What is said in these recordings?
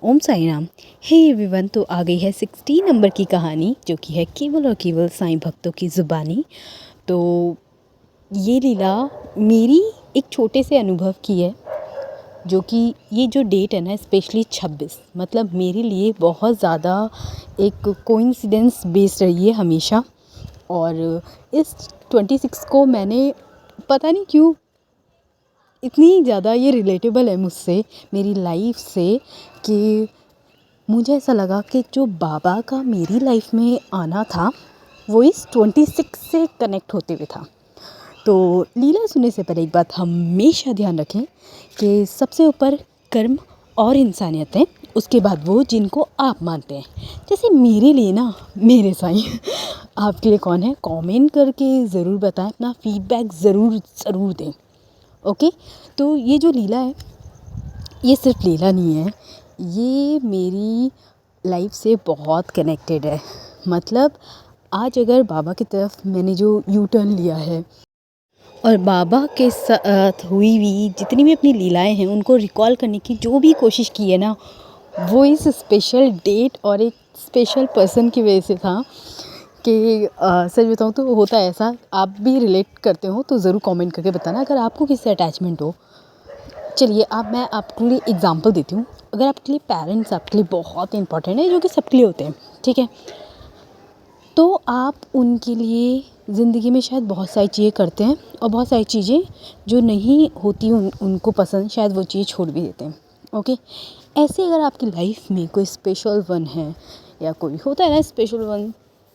ओम Sai Ram. Hey everyone, तो आ गई है 16 नंबर की कहानी, जो कि है केवल और केवल साईं भक्तों की ज़ुबानी। तो ये लीला मेरी एक छोटे से अनुभव की है, जो कि ये जो डेट है ना, स्पेशली 26, मतलब मेरे लिए बहुत ज़्यादा एक कोइंसिडेंस बेस्ड रही है हमेशा। और इस 26 को मैंने पता नहीं क्यों इतनी ज़्यादा ये रिलेटेबल है मुझसे, मेरी लाइफ से, कि मुझे ऐसा लगा कि जो बाबा का मेरी लाइफ में आना था वो इस 26 से कनेक्ट होते हुए था। तो लीला सुनने से पहले एक बात हमेशा ध्यान रखें कि सबसे ऊपर कर्म और इंसानियत है, उसके बाद वो जिनको आप मानते हैं। जैसे मेरे लिए ना, मेरे साईं आपके लिए कौन है, कमेंट करके ज़रूर बताएं, अपना फीडबैक ज़रूर दें। ओके, तो ये जो लीला है, ये सिर्फ लीला नहीं है, ये मेरी लाइफ से बहुत कनेक्टेड है। मतलब आज अगर बाबा की तरफ मैंने जो यू टर्न लिया है और बाबा के साथ हुई हुई जितनी भी अपनी लीलाएं हैं उनको रिकॉल करने की जो भी कोशिश की है ना, वो इस स्पेशल डेट और एक स्पेशल पर्सन की वजह से था। कि सच बताऊँ तो होता है ऐसा, आप भी रिलेट करते हो तो ज़रूर कमेंट करके बताना अगर आपको किससे अटैचमेंट हो। चलिए, अब मैं आपके लिए एग्जांपल देती हूँ। अगर आपके लिए पेरेंट्स आपके लिए बहुत इंपॉर्टेंट है, जो कि सबके लिए होते हैं, ठीक है, तो आप उनके लिए ज़िंदगी में शायद बहुत सारी चीज़ें करते हैं और बहुत सारी चीज़ें जो नहीं होती उनको पसंद, शायद वो चीज़ छोड़ भी देते हैं। ओके, ऐसे अगर आपकी लाइफ में कोई स्पेशल वन है, या कोई होता है ना स्पेशल वन,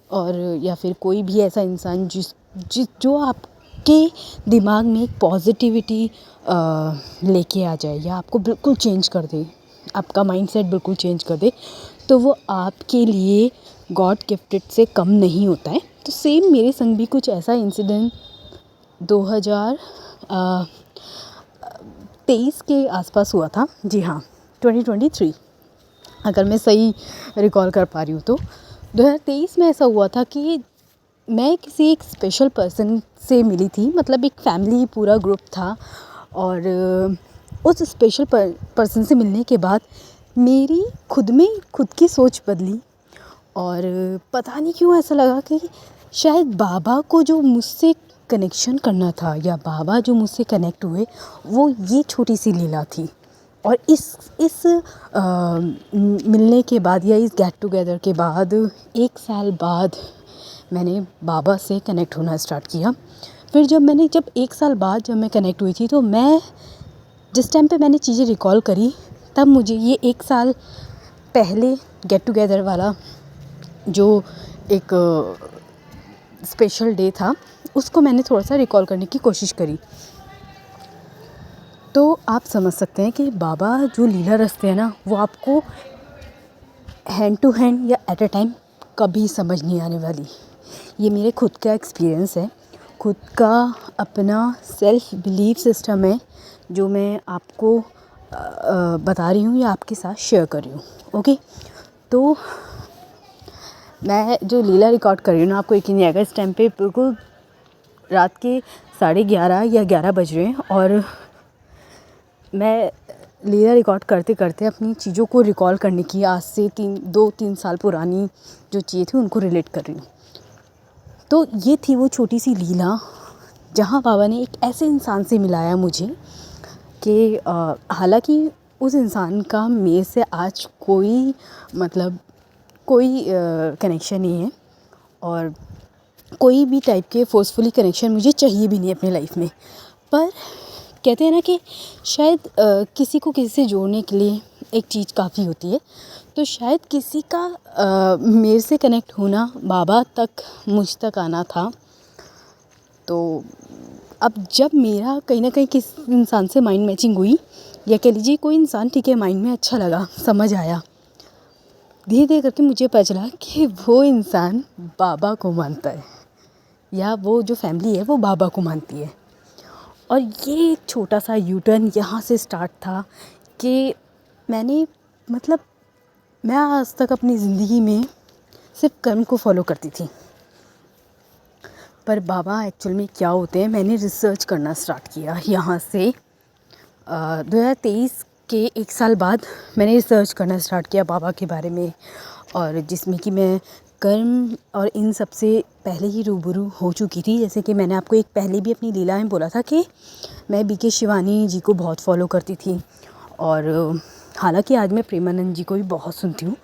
और या फिर कोई भी ऐसा इंसान जो आपके दिमाग में एक पॉजिटिविटी लेके आ जाए, या आपको बिल्कुल चेंज कर दे, आपका माइंडसेट बिल्कुल चेंज कर दे, तो वो आपके लिए गॉड गिफ्टेड से कम नहीं होता है। तो सेम मेरे संग भी कुछ ऐसा इंसिडेंट 2023 के आसपास हुआ था। जी हाँ, 2023, अगर मैं सही रिकॉल कर पा रही हूँ तो 2023 में ऐसा हुआ था कि मैं किसी एक स्पेशल पर्सन से मिली थी। मतलब एक फैमिली पूरा ग्रुप था, और उस स्पेशल पर्सन से मिलने के बाद मेरी खुद की सोच बदली। और पता नहीं क्यों ऐसा लगा कि शायद बाबा को जो मुझसे कनेक्शन करना था, या बाबा जो मुझसे कनेक्ट हुए, वो ये छोटी सी लीला थी। और इस मिलने के बाद, या इस गेट टुगेदर के बाद, 1 साल बाद मैंने बाबा से कनेक्ट होना स्टार्ट किया। फिर जब 1 साल बाद जब मैं कनेक्ट हुई थी, तो मैं जिस टाइम पे मैंने चीज़ें रिकॉल करी, तब मुझे ये 1 साल पहले गेट टुगेदर वाला जो एक स्पेशल डे था, उसको मैंने थोड़ा सा रिकॉल करने की कोशिश करी। तो आप समझ सकते हैं कि बाबा जो लीला रचते हैं ना, वो आपको हैंड टू हैंड या एट अ टाइम कभी समझ नहीं आने वाली। ये मेरे खुद का एक्सपीरियंस है, खुद का अपना सेल्फ बिलीफ सिस्टम है, जो मैं आपको बता रही हूँ या आपके साथ शेयर कर रही हूँ। ओके, तो मैं जो लीला रिकॉर्ड कर रही हूँ ना, आपको यकीन नहीं आएगा, इस टाइम पे बिल्कुल रात के 11:30 या 11 बज रहे हैं, और मैं लीला रिकॉर्ड करते करते अपनी चीज़ों को रिकॉल करने की, आज से 2-3 साल पुरानी जो चीज़ें थी उनको रिलेट कर रही हूँ। तो ये थी वो छोटी सी लीला, जहाँ बाबा ने एक ऐसे इंसान से मिलाया मुझे कि हालांकि उस इंसान का मेरे से आज कोई कनेक्शन नहीं है, और कोई भी टाइप के फोर्सफुली कनेक्शन मुझे चाहिए भी नहीं अपनी लाइफ में। पर कहते हैं ना कि शायद किसी को किसी से जोड़ने के लिए एक चीज़ काफ़ी होती है। तो शायद किसी का मेरे से कनेक्ट होना, बाबा तक मुझ तक आना था। तो अब जब मेरा कहीं ना कहीं किसी इंसान से माइंड मैचिंग हुई, या कह लीजिए कोई इंसान, ठीक है, माइंड में अच्छा लगा, समझ आया, धीरे धीरे करके मुझे पता चला कि वो इंसान बाबा को मानता है, या वो जो फैमिली है वो बाबा को मानती है। और ये एक छोटा सा यू टर्न यहाँ से स्टार्ट था कि मैं आज तक अपनी ज़िंदगी में सिर्फ कर्म को फॉलो करती थी, पर बाबा एक्चुअल में क्या होते हैं, मैंने रिसर्च करना स्टार्ट किया यहाँ से 2023 के 1 साल बाद मैंने रिसर्च करना स्टार्ट किया बाबा के बारे में, और जिसमें कि मैं कर्म और इन सब से पहले ही रूबरू हो चुकी थी। जैसे कि मैंने आपको एक पहले भी अपनी लीला में बोला था कि मैं बीके शिवानी जी को बहुत फॉलो करती थी, और हालांकि आज मैं प्रेमानंद जी को भी बहुत सुनती हूँ,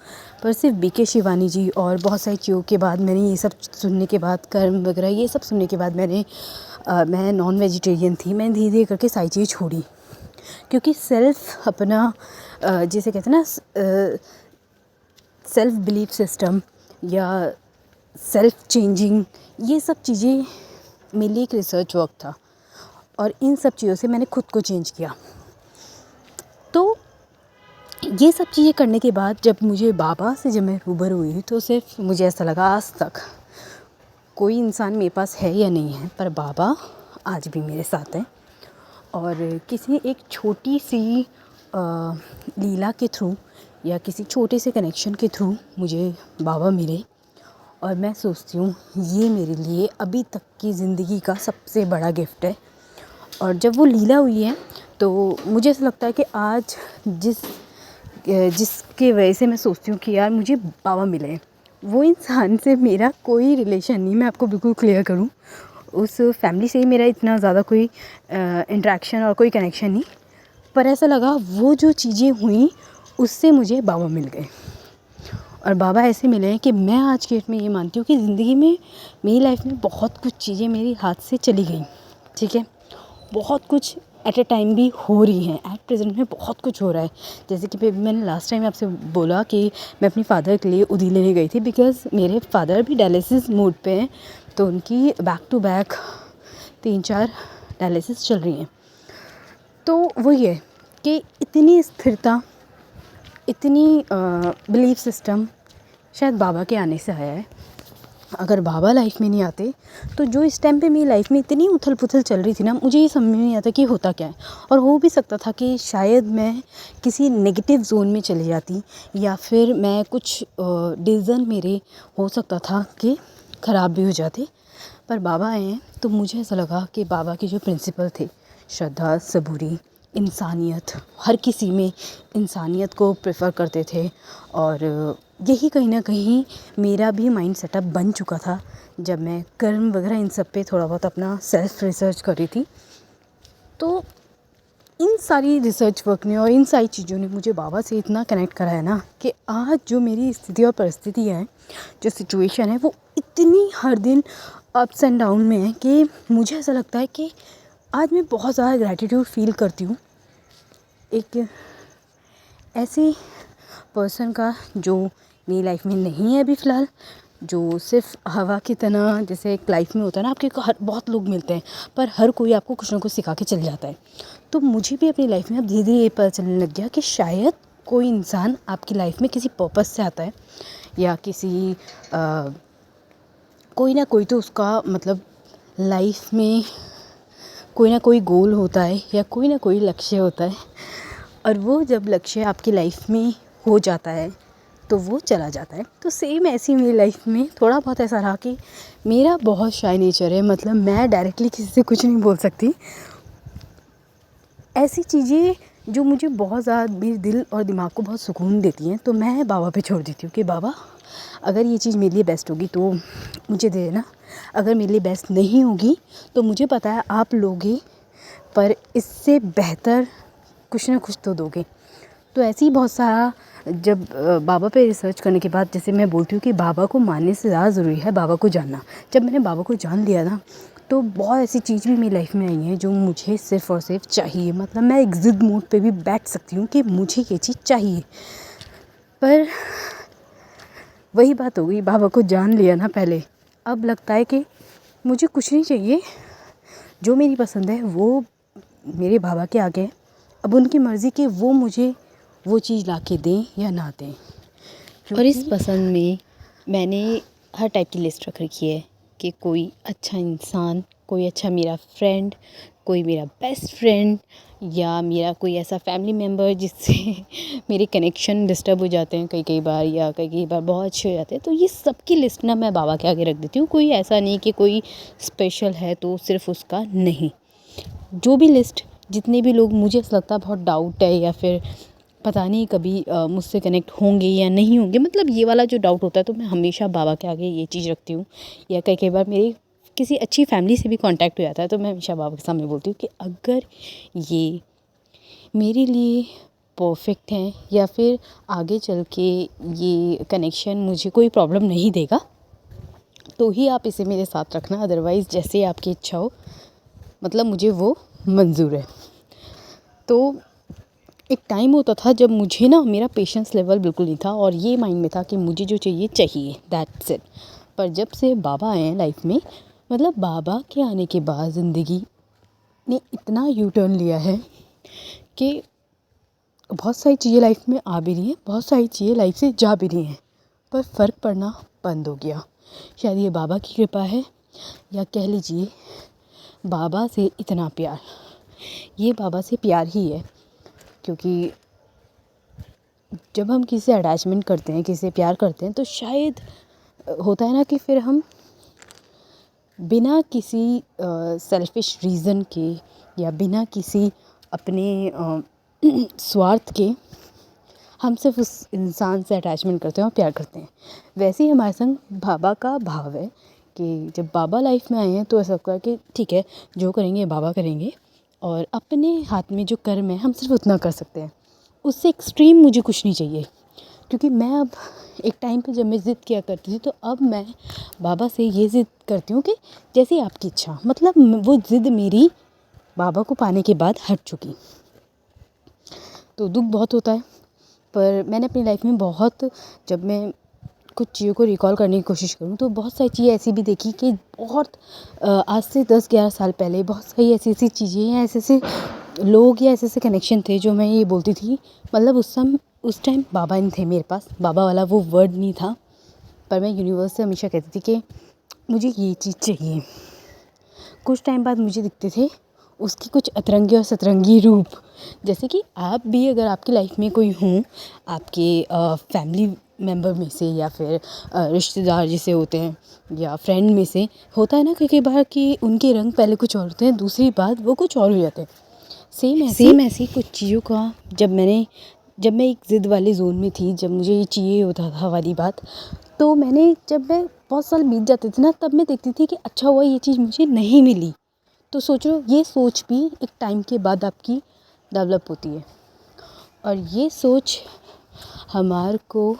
पर सिर्फ बीके शिवानी जी और बहुत सारी चीज़ों के बाद मैंने ये सब सुनने के बाद, कर्म वगैरह ये सब सुनने के बाद मैं नॉन वेजिटेरियन थी। मैं धीरे धीरे करके सारी चीज़ें छोड़ी, क्योंकि सेल्फ अपना जिसे कहते हैं ना सेल्फ बिलीफ सिस्टम या सेल्फ चेंजिंग, ये सब चीज़ें मेरे लिए एक रिसर्च वर्क था, और इन सब चीज़ों से मैंने खुद को चेंज किया। तो ये सब चीज़ें करने के बाद जब मैं रूबरू हुई, तो सिर्फ मुझे ऐसा लगा आज तक कोई इंसान मेरे पास है या नहीं है, पर बाबा आज भी मेरे साथ हैं। और किसी एक छोटी सी लीला के थ्रू या किसी छोटे से कनेक्शन के थ्रू मुझे बाबा मिले, और मैं सोचती हूँ ये मेरे लिए अभी तक की ज़िंदगी का सबसे बड़ा गिफ्ट है। और जब वो लीला हुई है तो मुझे ऐसा लगता है कि आज जिसके वजह से मैं सोचती हूँ कि यार मुझे बाबा मिले, वो इंसान से मेरा कोई रिलेशन नहीं, मैं आपको बिल्कुल क्लियर करूँ। उस फैमिली से ही मेरा इतना ज़्यादा कोई इंटरेक्शन और कोई कनेक्शन नहीं, पर ऐसा लगा वो जो चीज़ें हुई उससे मुझे बाबा मिल गए। और बाबा ऐसे मिले हैं कि मैं आज के डेट में ये मानती हूँ कि ज़िंदगी में, मेरी लाइफ में बहुत कुछ चीज़ें मेरी हाथ से चली गई, ठीक है, बहुत कुछ एट ए टाइम भी हो रही हैं, एट प्रेजेंट में बहुत कुछ हो रहा है। जैसे कि मैंने लास्ट टाइम आपसे बोला कि मैं अपनी फ़ादर के लिए उदी लेने गई थी, बिकॉज़ मेरे फादर भी डायलिसिस मोड पे हैं, तो उनकी बैक टू बैक 3-4 डायलिसिस चल रही हैं। तो वही है कि इतनी स्थिरता, इतनी बिलीफ सिस्टम शायद बाबा के आने से आया है। अगर बाबा लाइफ में नहीं आते तो जो इस टाइम पे मेरी लाइफ में इतनी उथल पुथल चल रही थी ना, मुझे ये समझ में नहीं आता कि होता क्या है। और हो भी सकता था कि शायद मैं किसी नेगेटिव जोन में चली जाती, या फिर मैं कुछ डिसीज़न मेरे हो सकता था कि ख़राब भी हो जाते। पर बाबा आए हैं तो मुझे ऐसा लगा कि बाबा के जो प्रिंसिपल थे, श्रद्धा, सबूरी, इंसानियत, हर किसी में इंसानियत को प्रेफर करते थे, और यही कहीं ना कहीं मेरा भी माइंड सेटअप बन चुका था जब मैं कर्म वगैरह इन सब पे थोड़ा बहुत अपना सेल्फ रिसर्च कर रही थी। तो इन सारी रिसर्च वर्क ने और इन सारी चीज़ों ने मुझे बाबा से इतना कनेक्ट कराया ना कि आज जो मेरी स्थिति और परिस्थितियाँ हैं, जो सिचुएशन है, वो इतनी हर दिन अप्स एंड डाउन में है कि मुझे ऐसा लगता है कि आज मैं बहुत ज़्यादा ग्रैटिट्यूड फील करती हूँ एक ऐसे पर्सन का जो मेरी लाइफ में नहीं है अभी फ़िलहाल, जो सिर्फ हवा की तरह, जैसे एक लाइफ में होता है ना, आपके हर बहुत लोग मिलते हैं पर हर कोई आपको कुछ ना कुछ सिखा के चल जाता है। तो मुझे भी अपनी लाइफ में अब धीरे धीरे ये पता चलने लग गया कि शायद कोई इंसान आपकी लाइफ में किसी पर्पस से आता है, या किसी कोई ना कोई तो उसका मतलब लाइफ में कोई ना कोई गोल होता है या कोई ना कोई लक्ष्य होता है, और वो जब लक्ष्य आपकी लाइफ में हो जाता है तो वो चला जाता है। तो सेम ऐसी मेरी लाइफ में थोड़ा बहुत ऐसा रहा कि मेरा बहुत शाय नेचर है, मतलब मैं डायरेक्टली किसी से कुछ नहीं बोल सकती। ऐसी चीज़ें जो मुझे बहुत ज़्यादा मेरे दिल और दिमाग को बहुत सुकून देती हैं, तो मैं बाबा पे छोड़ देती हूँ कि बाबा अगर ये चीज़ मेरे लिए बेस्ट होगी तो मुझे दे देना, अगर मेरे लिए बेस्ट नहीं होगी तो मुझे पता है आप लोगे, पर इससे बेहतर कुछ ना कुछ तो दोगे। तो ऐसे ही बहुत सारा, जब बाबा पे रिसर्च करने के बाद, जैसे मैं बोलती हूँ कि बाबा को मानने से ज़्यादा ज़रूरी है बाबा को जानना। जब मैंने बाबा को जान लिया ना, तो बहुत ऐसी चीज़ भी मेरी लाइफ में आई हैं जो मुझे सिर्फ़ और सिर्फ चाहिए। मतलब मैं एक ज़िद मोड पे भी बैठ सकती हूँ कि मुझे ये चीज़ चाहिए, पर वही बात हो गई, बाबा को जान लिया ना पहले, अब लगता है कि मुझे कुछ नहीं चाहिए, जो मेरी पसंद है वो मेरे बाबा के आगे है। अब उनकी मर्ज़ी कि वो मुझे वो चीज़ ला के दें या ना दें। और इस पसंद में मैंने हर टाइप की लिस्ट रख रखी है कि कोई अच्छा इंसान, कोई अच्छा मेरा फ्रेंड, कोई मेरा बेस्ट फ्रेंड, या मेरा कोई ऐसा फैमिली मेम्बर जिससे मेरे कनेक्शन डिस्टर्ब हो जाते हैं कई बार, या कई बार बहुत अच्छे हो जाते हैं। तो ये सब की लिस्ट ना मैं बाबा के आगे रख देती हूँ। कोई ऐसा नहीं कि कोई स्पेशल है तो सिर्फ उसका नहीं, जो भी लिस्ट जितने भी लोग मुझे ऐसा लगता है बहुत डाउट है या फिर पता नहीं कभी मुझसे कनेक्ट होंगे या नहीं होंगे, मतलब ये वाला जो डाउट होता है, तो मैं हमेशा बाबा के आगे ये चीज़ रखती हूँ। या कई कई बार मेरी किसी अच्छी फैमिली से भी कांटेक्ट हो जाता है तो मैं हमेशा बाबा के सामने बोलती हूँ कि अगर ये मेरे लिए परफेक्ट हैं या फिर आगे चल के ये कनेक्शन मुझे कोई प्रॉब्लम नहीं देगा तो ही आप इसे मेरे साथ रखना, अदरवाइज़ जैसे आपकी इच्छा हो, मतलब मुझे वो मंज़ूर है। तो एक टाइम होता था जब मुझे ना मेरा पेशेंस लेवल बिल्कुल नहीं था और ये माइंड में था कि मुझे जो चाहिए चाहिए, दैट्स इट। पर जब से बाबा आए हैं लाइफ में, मतलब बाबा के आने के बाद ज़िंदगी ने इतना यू टर्न लिया है कि बहुत सारी चीज़ें लाइफ में आ भी रही हैं, बहुत सारी चीज़ें लाइफ से जा भी रही हैं, पर फ़र्क पड़ना बंद हो गया। शायद ये बाबा की कृपा है, या कह लीजिए बाबा से इतना प्यार, ये बाबा से प्यार ही है। क्योंकि जब हम किसी से अटैचमेंट करते हैं, किसी से प्यार करते हैं, तो शायद होता है ना कि फिर हम बिना किसी सेल्फिश रीज़न के या बिना किसी अपने स्वार्थ के हम सिर्फ उस इंसान से अटैचमेंट करते हैं और प्यार करते हैं। वैसे ही हमारे संग बाबा का भाव है कि जब बाबा लाइफ में आए हैं तो ऐसा लगता है कि ठीक है, जो करेंगे बाबा करेंगे और अपने हाथ में जो कर्म है हम सिर्फ उतना कर सकते हैं, उससे एक्सट्रीम मुझे कुछ नहीं चाहिए। क्योंकि मैं अब एक टाइम पे जब मैं ज़िद किया करती थी, तो अब मैं बाबा से ये ज़िद करती हूँ कि जैसी आपकी इच्छा, मतलब वो ज़िद मेरी बाबा को पाने के बाद हट चुकी। तो दुःख बहुत होता है, पर मैंने अपनी लाइफ में बहुत, जब मैं कुछ चीज़ों को रिकॉल करने की कोशिश करूँ तो बहुत सारी चीज़ें ऐसी भी देखी कि बहुत आज से 10-11 साल पहले बहुत सारी ऐसी ऐसी चीज़ें या ऐसे ऐसे लोग या ऐसे ऐसे कनेक्शन थे जो मैं ये बोलती थी, मतलब उस टाइम बाबा नहीं थे मेरे पास, बाबा वाला वो वर्ड नहीं था, पर मैं यूनिवर्स से हमेशा कहती थी कि मुझे ये चीज़ चाहिए। कुछ टाइम बाद मुझे दिखते थे उसकी कुछ अतरंगी और सतरंगी रूप। जैसे कि आप भी अगर आपकी लाइफ में कोई हों, आपके फैमिली मेंबर में से या फिर रिश्तेदार जैसे होते हैं या फ्रेंड में से, होता है ना कई बार कि उनके रंग पहले कुछ और होते हैं, दूसरी बात वो कुछ और हो जाते हैं। सेम ऐसी कुछ चीज़ों का जब मैं एक ज़िद वाले ज़ोन में थी, जब मुझे ये चाहिए होता था वाली बात, तो जब मैं बहुत साल बीत जाते थे ना, तब मैं देखती थी कि अच्छा हुआ ये चीज़ मुझे नहीं मिली। तो सोचो, ये सोच भी एक टाइम के बाद आपकी डेवलप होती है और ये सोच हमारे को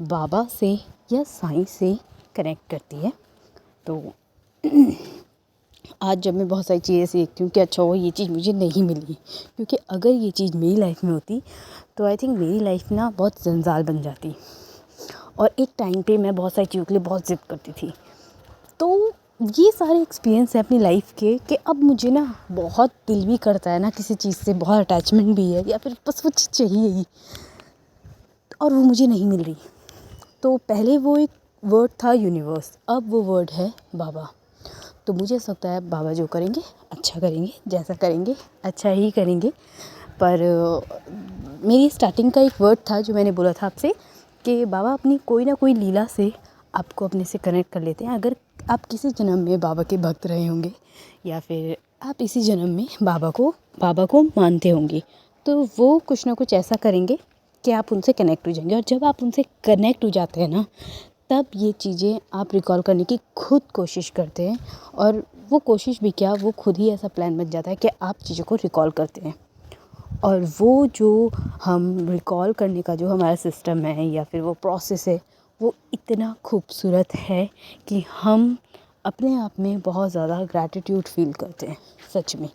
बाबा से या साईं से कनेक्ट करती है। तो आज जब मैं बहुत सारी चीज़ें सीखती हूँ कि अच्छा हुआ ये चीज़ मुझे नहीं मिली, क्योंकि अगर ये चीज़ मेरी लाइफ में होती तो आई थिंक मेरी लाइफ ना बहुत जंजाल बन जाती। और एक टाइम पे मैं बहुत सारी चीज़ों के लिए बहुत ज़िद करती थी। तो ये सारे एक्सपीरियंस है अपनी लाइफ के कि अब मुझे ना बहुत दिल भी करता है ना किसी चीज़ से, बहुत अटैचमेंट भी है या फिर बस वो चीज़ चाहिए ही, और वो मुझे नहीं मिल रही। तो पहले वो एक वर्ड था यूनिवर्स, अब वो वर्ड है बाबा। तो मुझे ऐसा लगता है बाबा जो करेंगे अच्छा करेंगे, जैसा करेंगे अच्छा ही करेंगे। पर मेरी स्टार्टिंग का एक वर्ड था जो मैंने बोला था आपसे कि बाबा अपनी कोई ना कोई लीला से आपको अपने से कनेक्ट कर लेते हैं। अगर आप किसी जन्म में बाबा के भक्त रहे होंगे या फिर आप इसी जन्म में बाबा को मानते होंगे, तो वो कुछ ना कुछ ऐसा करेंगे कि आप उनसे कनेक्ट हो जाएंगे। और जब आप उनसे कनेक्ट हो जाते हैं ना, तब ये चीज़ें आप रिकॉल करने की खुद कोशिश करते हैं, और वो कोशिश भी क्या, वो खुद ही ऐसा प्लान बन जाता है कि आप चीज़ों को रिकॉल करते हैं। और वो जो हम रिकॉल करने का जो हमारा सिस्टम है या फिर वो प्रोसेस है, वो इतना खूबसूरत है कि हम अपने आप में बहुत ज़्यादा ग्रैटिट्यूड फ़ील करते हैं। सच में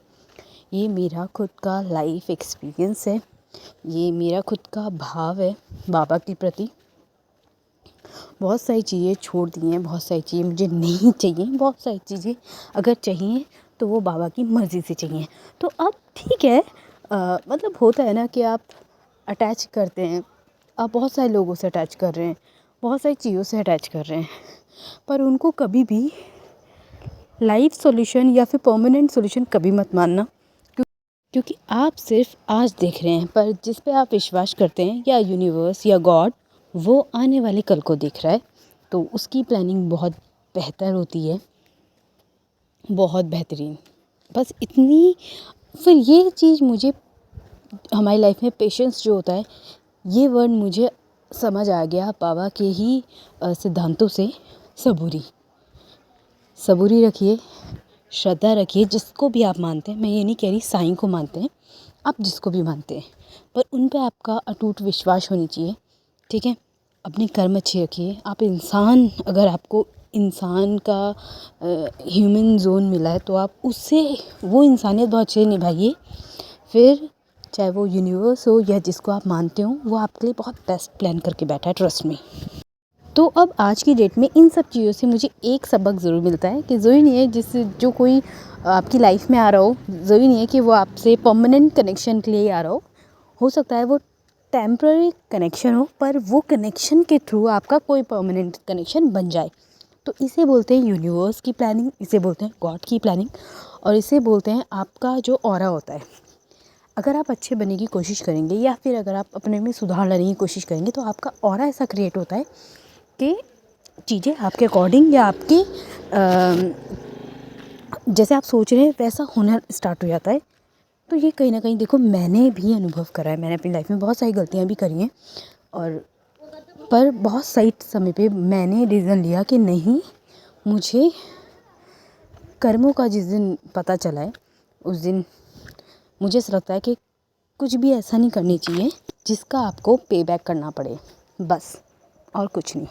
ये मेरा खुद का लाइफ एक्सपीरियंस है, ये मेरा खुद का भाव है बाबा के प्रति। बहुत सारी चीज़ें छोड़ दी हैं, बहुत सारी चीज़ें मुझे नहीं चाहिए, बहुत सारी चीज़ें अगर चाहिए तो वो बाबा की मर्ज़ी से चाहिए। तो अब ठीक है, मतलब होता है ना कि आप अटैच करते हैं, आप बहुत सारे लोगों से अटैच कर रहे हैं, बहुत सारी चीज़ों से अटैच कर रहे हैं, पर उनको कभी भी लाइफ सॉल्यूशन या फिर परमानेंट सॉल्यूशन कभी मत मानना। क्योंकि आप सिर्फ आज देख रहे हैं, पर जिस पे आप विश्वास करते हैं या यूनिवर्स या गॉड, वो आने वाले कल को देख रहा है। तो उसकी प्लानिंग बहुत बेहतर होती है, बहुत बेहतरीन। बस इतनी फिर ये चीज़ मुझे हमारी लाइफ में पेशेंस जो होता है, ये वर्ड मुझे समझ आ गया बाबा के ही सिद्धांतों से। सबूरी सबूरी रखिए, श्रद्धा रखिए, जिसको भी आप मानते हैं। मैं ये नहीं कह रही साईं को मानते हैं, आप जिसको भी मानते हैं, पर उन पे आपका अटूट विश्वास होनी चाहिए, ठीक है। अपने कर्म अच्छे रखिए। आप इंसान, अगर आपको इंसान का ह्यूमन जोन मिला है तो आप उससे वो इंसानियत बहुत अच्छे से निभाइए। फिर चाहे वो यूनिवर्स हो या जिसको आप मानते हो, वो आपके लिए बहुत बेस्ट प्लान करके बैठा है, ट्रस्ट में। तो अब आज की डेट में इन सब चीज़ों से मुझे एक सबक ज़रूर मिलता है कि ज़रूरी नहीं है जो कोई आपकी लाइफ में आ रहा हो, ज़रूरी नहीं है कि वो आपसे परमानेंट कनेक्शन के लिए आ रहा हो सकता है वो टेम्पररी कनेक्शन हो, पर वो कनेक्शन के थ्रू आपका कोई परमानेंट कनेक्शन बन जाए। तो इसे बोलते हैं यूनिवर्स की प्लानिंग, इसे बोलते हैं गॉड की प्लानिंग, और इसे बोलते हैं आपका जो ऑरा होता है। अगर आप अच्छे बनने की कोशिश करेंगे या फिर अगर आप अपने में सुधार लाने की कोशिश करेंगे, तो आपका ऑरा ऐसा क्रिएट होता है कि चीज़ें आपके अकॉर्डिंग या आपके जैसे आप सोच रहे हैं वैसा होना स्टार्ट हो जाता है। तो ये कहीं ना कहीं देखो, मैंने भी अनुभव करा है, मैंने अपनी लाइफ में बहुत सारी गलतियाँ भी करी हैं, और पर बहुत सही समय पे मैंने डिसीज़न लिया कि नहीं, मुझे कर्मों का जिस दिन पता चला है, उस दिन मुझे ऐसा लगता है कि कुछ भी ऐसा नहीं करनी चाहिए जिसका आपको पे बैक करना पड़े, बस, और कुछ नहीं।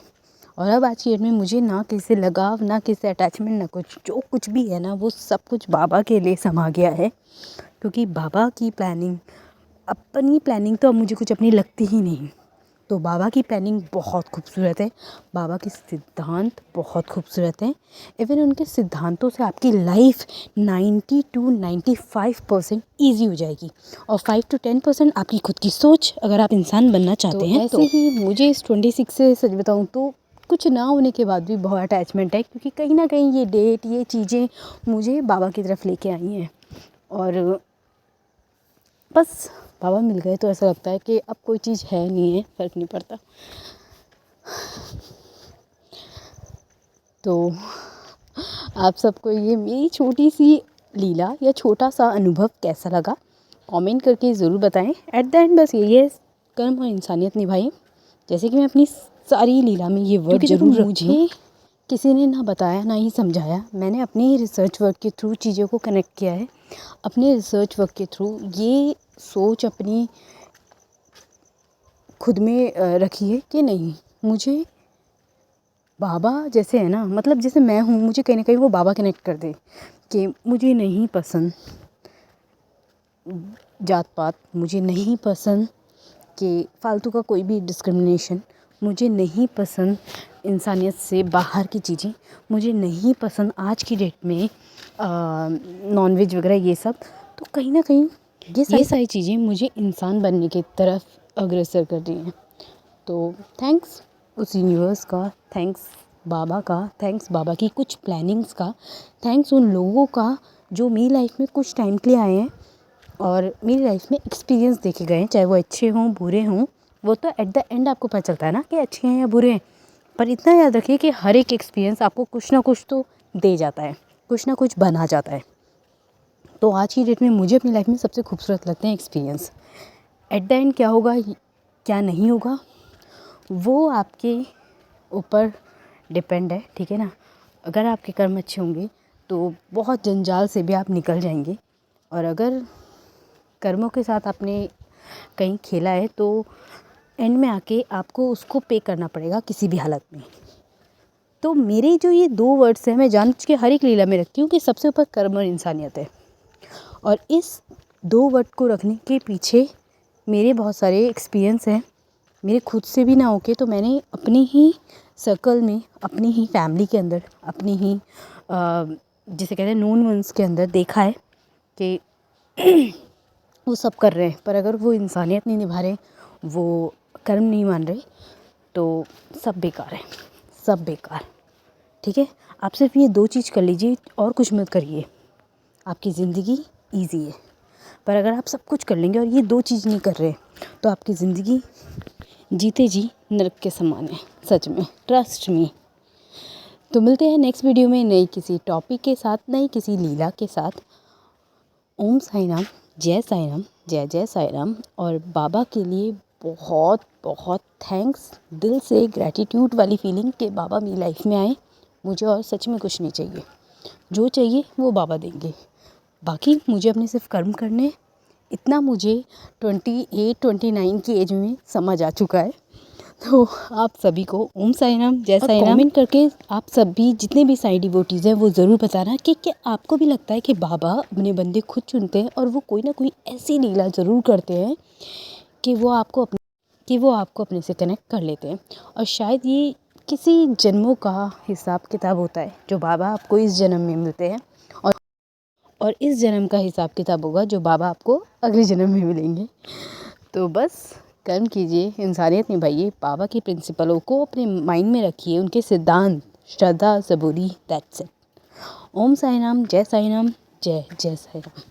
और अब आज की डेट में मुझे ना किसी से लगाव, ना किसी से अटैचमेंट, ना कुछ, जो कुछ भी है ना वो सब कुछ बाबा के लिए समा गया है। क्योंकि बाबा की प्लानिंग, अपनी प्लानिंग तो अब मुझे कुछ अपनी लगती ही नहीं। तो बाबा की प्लानिंग बहुत खूबसूरत है, बाबा के सिद्धांत बहुत खूबसूरत हैं। इवन उनके सिद्धांतों से आपकी लाइफ 90 to 95% ईजी हो जाएगी, और 5 to 10% आपकी खुद की सोच, अगर आप इंसान बनना चाहते हैं। ऐसे ही मुझे इस 26 से सच बताऊँ तो कुछ ना होने के बाद भी बहुत अटैचमेंट है, क्योंकि कहीं ना कहीं ये डेट, ये चीज़ें मुझे बाबा की तरफ लेके आई हैं। और बस बाबा मिल गए तो ऐसा लगता है कि अब कोई चीज़ है नहीं है, फ़र्क नहीं पड़ता। तो आप सबको ये मेरी छोटी सी लीला या छोटा सा अनुभव कैसा लगा, कमेंट करके ज़रूर बताएं। एट द एंड बस यही है, कर्म और इंसानियत निभाएं। जैसे कि मैं अपनी सारी लीला में ये वर्ड जरूर रखती हूँ, किसी ने ना बताया ना ही समझाया, मैंने अपने ही रिसर्च वर्क के थ्रू चीज़ों को कनेक्ट किया है। अपने रिसर्च वर्क के थ्रू ये सोच अपनी खुद में रखी है कि नहीं, मुझे बाबा जैसे है ना, मतलब जैसे मैं हूँ, मुझे कहीं ना कहीं वो बाबा कनेक्ट कर दे कि मुझे नहीं पसंद जात पात, मुझे नहीं पसंद कि फालतू का कोई भी डिस्क्रिमिनेशन, मुझे नहीं पसंद इंसानियत से बाहर की चीज़ें, मुझे नहीं पसंद आज की डेट में नॉनवेज वगैरह ये सब। तो कहीं ना कहीं ये सारी चीज़ें मुझे इंसान बनने की तरफ अग्रसर कर रही हैं। तो थैंक्स उस यूनिवर्स का, थैंक्स बाबा का, थैंक्स बाबा की कुछ प्लानिंग्स का, थैंक्स उन लोगों का जो मेरी लाइफ में कुछ टाइम के लिए आए हैं और मेरी लाइफ में एक्सपीरियंस देखे गए हैं, चाहे वो अच्छे हों बुरे हों। वो तो एट द एंड आपको पता चलता है ना कि अच्छे हैं या बुरे हैं, पर इतना याद रखिए कि हर एक एक्सपीरियंस आपको कुछ ना कुछ तो दे जाता है, कुछ ना कुछ बना जाता है। तो आज की डेट में मुझे अपनी लाइफ में सबसे खूबसूरत लगते हैं एक्सपीरियंस। एट द एंड क्या होगा क्या नहीं होगा वो आपके ऊपर डिपेंड है, ठीक है ना। अगर आपके कर्म अच्छे होंगे तो बहुत जंजाल से भी आप निकल जाएंगे, और अगर कर्मों के साथ आपने कहीं खेला है तो एंड में आके आपको उसको पे करना पड़ेगा किसी भी हालत में। तो मेरे जो ये 2 वर्ड्स हैं, मैं जान के हर एक लीला में रखती हूँ कि सबसे ऊपर कर्म और इंसानियत है। और इस 2 वर्ड को रखने के पीछे मेरे बहुत सारे एक्सपीरियंस हैं, मेरे खुद से भी ना होके तो मैंने अपनी ही सर्कल में, अपनी ही फैमिली के अंदर, अपनी ही जिसे कहते हैं नोन वंस के अंदर देखा है कि वो सब कर रहे हैं, पर अगर वो इंसानियत नहीं निभा रहे, वो कर्म नहीं मान रहे, तो सब बेकार है, सब बेकार। ठीक है, आप सिर्फ ये 2 चीज़ कर लीजिए और कुछ मत करिए, आपकी ज़िंदगी ईजी है। पर अगर आप सब कुछ कर लेंगे और ये 2 चीज़ नहीं कर रहे, तो आपकी ज़िंदगी जीते जी नरक के समान है, सच में, ट्रस्ट मी। तो मिलते हैं नेक्स्ट वीडियो में नई किसी टॉपिक के साथ, नई किसी लीला के साथ। ओम साई राम, जय साई राम, जय जय साई राम। और बाबा के लिए बहुत बहुत थैंक्स, दिल से ग्रैटिट्यूड वाली फीलिंग कि बाबा मेरी लाइफ में आए। मुझे और सच में कुछ नहीं चाहिए, जो चाहिए वो बाबा देंगे। बाकी मुझे अपने सिर्फ कर्म करने, इतना मुझे 28-29 की एज में समझ आ चुका है। तो आप सभी को ओम साई राम, जय साई राम। कमेंट करके आप सभी जितने भी साई डिवोटीज़ हैं वो ज़रूर बताना कि क्या आपको भी लगता है कि बाबा अपने बंदे खुद चुनते हैं और वो कोई ना कोई ऐसी लीला ज़रूर करते हैं कि वो आपको अपने से कनेक्ट कर लेते हैं। और शायद ये किसी जन्मों का हिसाब किताब होता है जो बाबा आपको इस जन्म में मिलते हैं, और इस जन्म का हिसाब किताब होगा जो बाबा आपको अगले जन्म में मिलेंगे। तो बस कर्म कीजिए, इंसानियत निभाइए, बाबा की प्रिंसिपलों को अपने माइंड में रखिए, उनके सिद्धांत, श्रद्धा, सबूरी, दैट्स इट। ओम साई राम, जय साई राम, जय जय साई राम।